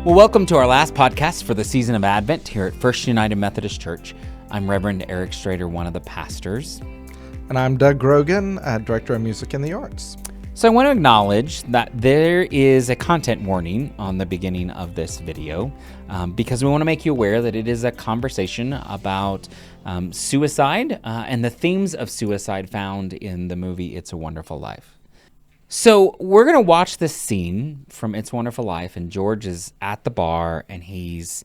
Well, welcome to our last podcast for the season of Advent here at First United Methodist Church. I'm Reverend Eric Strader, one of the pastors. And I'm Doug Grogan, Director of Music and the Arts. So I want to acknowledge that there is a content warning on the beginning of this video because we want to make you aware that it is a conversation about suicide and the themes of suicide found in the movie It's a Wonderful Life. So we're going to watch this scene from It's a Wonderful Life, and George is at the bar, and he's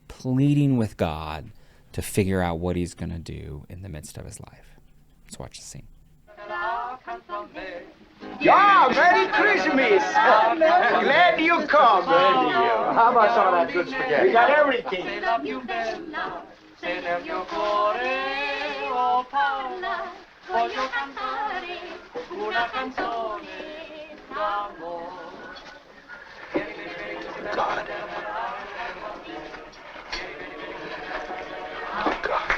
pleading with God to figure out what he's going to do in the midst of his life. Let's watch the scene. Yeah, Merry Christmas! Glad you come. How about some of that good spaghetti? We got everything. God. Oh, God.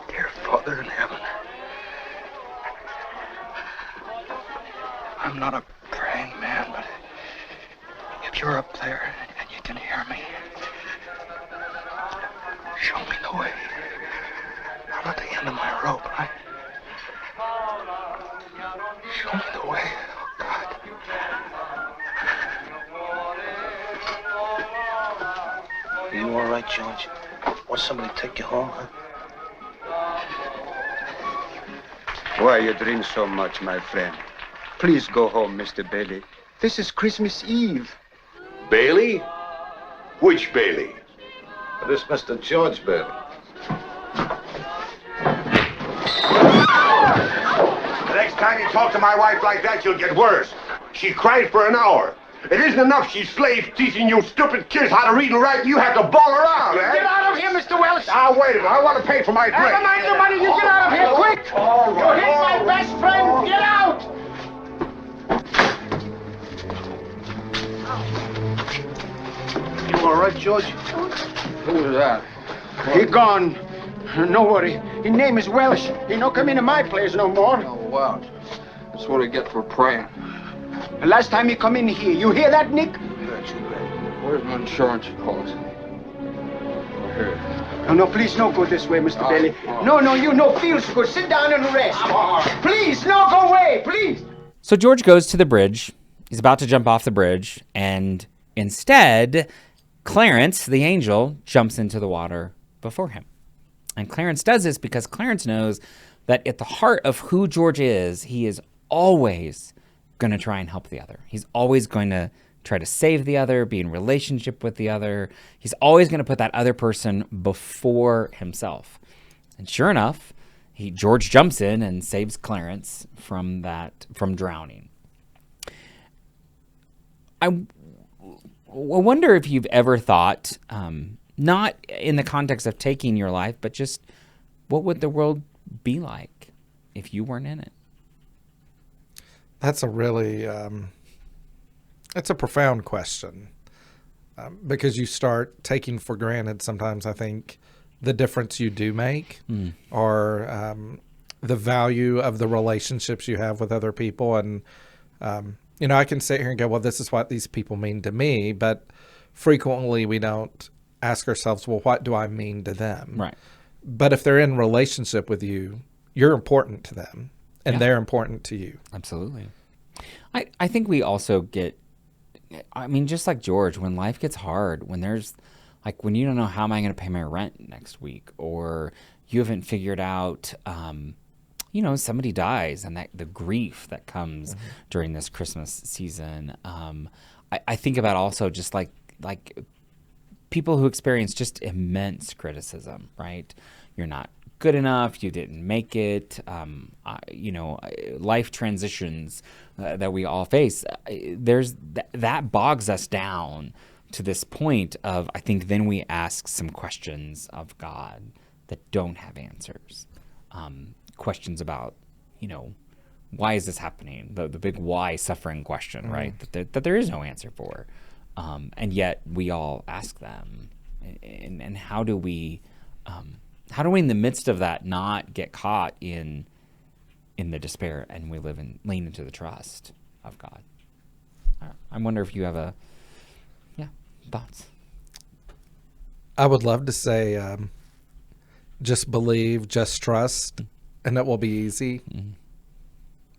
Dear Father in heaven, I'm not a praying man, but if you're up there and you can hear me, show me the way. I'm at the end of my rope, right? Show me the way, oh God. Are you all right, George? Want somebody to take you home, huh? Why you drink so much, my friend? Please go home, Mr. Bailey. This is Christmas Eve. Bailey? Which Bailey? This Mr. George Bailey. The next time you talk to my wife like that, you'll get worse. She cried for an hour. It isn't enough she's slaves teaching you stupid kids how to read and write. You have to bawl around, eh? Get out of here, Mr. Welsh! Now, wait a minute. I want to pay for my drink. Never mind the money, you get out of here, quick! All You right. hit my best friend, get out! You all right, George? Who's that? He gone. No worry. His name is Welsh. He no come into my place no more. Oh, wow. That's what I get for praying. The last time he come in here, you hear that, Nick? Hurt you, Bailey. Where's my insurance policy? Here. No, please, no go this way, Mr. Bailey. No, you no feels good. Sit down and rest. Please, no go away, please. So George goes to the bridge. He's about to jump off the bridge, and instead, Clarence, the angel, jumps into the water before him. And Clarence does this because Clarence knows that at the heart of who George is, he is always going to try and help the other. He's always going to try to save the other, be in relationship with the other. He's always going to put that other person before himself. And sure enough, George jumps in and saves Clarence from drowning. I wonder if you've ever thought, not in the context of taking your life, but just what would the world be like if you weren't in it? That's a really, it's a profound question because you start taking for granted sometimes, I think, the difference you do make or the value of the relationships you have with other people. And, I can sit here and go, well, this is what these people mean to me, but frequently we don't ask ourselves, well, what do I mean to them? Right. But if they're in relationship with you, you're important to them. And they're important to you. Absolutely. I think we also get, just like George, when life gets hard, when when you don't know how am I going to pay my rent next week, or you haven't figured out, somebody dies and the grief that comes during this Christmas season. I think about also just like people who experience just immense criticism, right? You're not good enough, you didn't make it, life transitions that we all face. There's that bogs us down to this point of, I think then we ask some questions of God that don't have answers. Questions about, why is this happening? The big why suffering question, right? That there is no answer for. And yet we all ask them. And how do we in the midst of that not get caught in in the despair, and we lean into the trust of God. I wonder if you have thoughts. I would love to say, just believe, just trust, and it will be easy.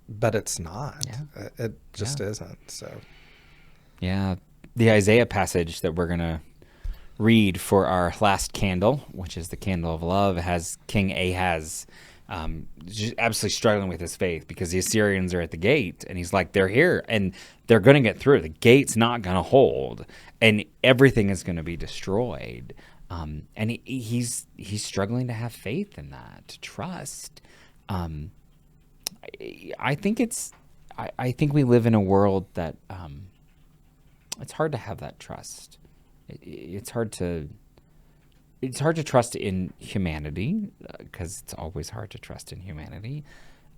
But it's not. Yeah. It just isn't. So, yeah, the Isaiah passage that we're gonna read for our last candle, which is the candle of love, has King Ahaz just absolutely struggling with his faith because the Assyrians are at the gate, and he's like, they're here, and they're going to get through. The gate's not going to hold, and everything is going to be destroyed. And he's struggling to have faith in that, to trust. I think we live in a world that it's hard to have that trust. It's hard to trust in humanity, because it's always hard to trust in humanity.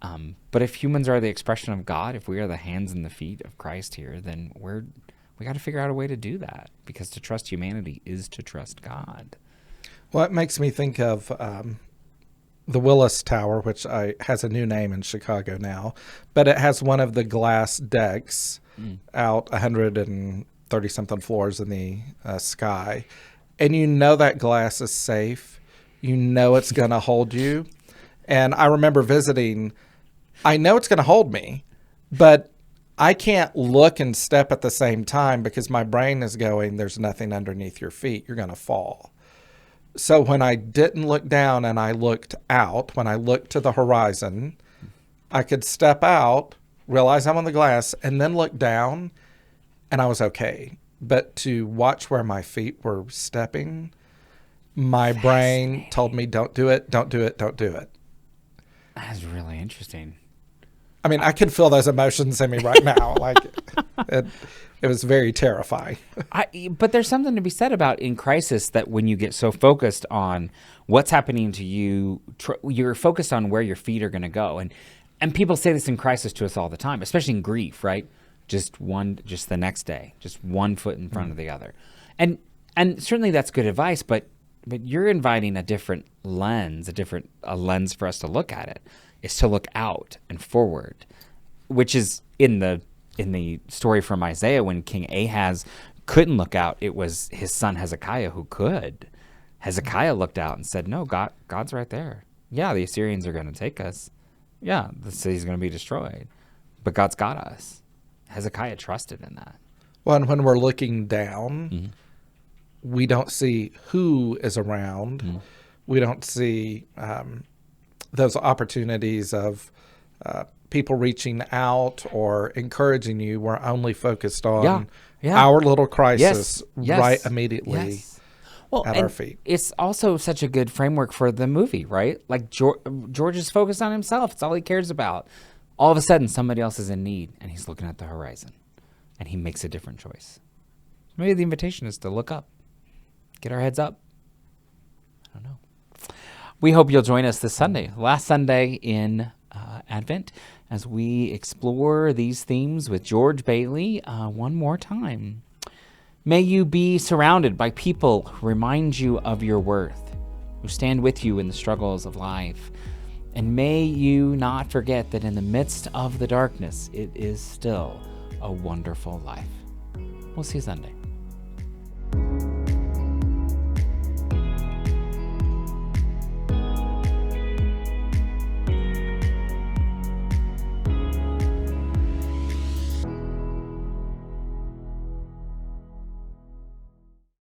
But if humans are the expression of God, if we are the hands and the feet of Christ here, then we got to figure out a way to do that, because to trust humanity is to trust God. Well, it makes me think of the Willis Tower, which has a new name in Chicago now, but it has one of the glass decks out 130-something floors in the sky. And you know that glass is safe. You know it's going to hold you. And I remember visiting. I know it's going to hold me, but I can't look and step at the same time because my brain is going, there's nothing underneath your feet. You're going to fall. So when I didn't look down and I looked out, when I looked to the horizon, I could step out, realize I'm on the glass, and then look down, and I was okay. But to watch where my feet were stepping, my brain told me, don't do it, don't do it, don't do it. That's really interesting. I mean, I can feel those emotions in me right now. Like it was very terrifying. But there's something to be said about in crisis that when you get so focused on what's happening to you, you're focused on where your feet are going to go. And people say this in crisis to us all the time, especially in grief, right? Just the next day, just one foot in front of the other. And certainly that's good advice, but you're inviting a different lens, a lens for us to look at it, is to look out and forward, which is in the story from Isaiah when King Ahaz couldn't look out. It was his son Hezekiah who could. Hezekiah looked out and said, no, God's right there. Yeah, the Assyrians are going to take us. Yeah, the city's going to be destroyed, but God's got us. Hezekiah trusted in that. Well, and when we're looking down, we don't see who is around. We don't see those opportunities of people reaching out or encouraging you. We're only focused on our little crisis right immediately at our feet. It's also such a good framework for the movie, right? Like George is focused on himself. It's all he cares about. All of a sudden, somebody else is in need, and he's looking at the horizon, and he makes a different choice. Maybe the invitation is to look up, get our heads up. I don't know. We hope you'll join us this Sunday, last Sunday in Advent, as we explore these themes with George Bailey one more time. May you be surrounded by people who remind you of your worth, who stand with you in the struggles of life. And may you not forget that in the midst of the darkness, it is still a wonderful life. We'll see you Sunday.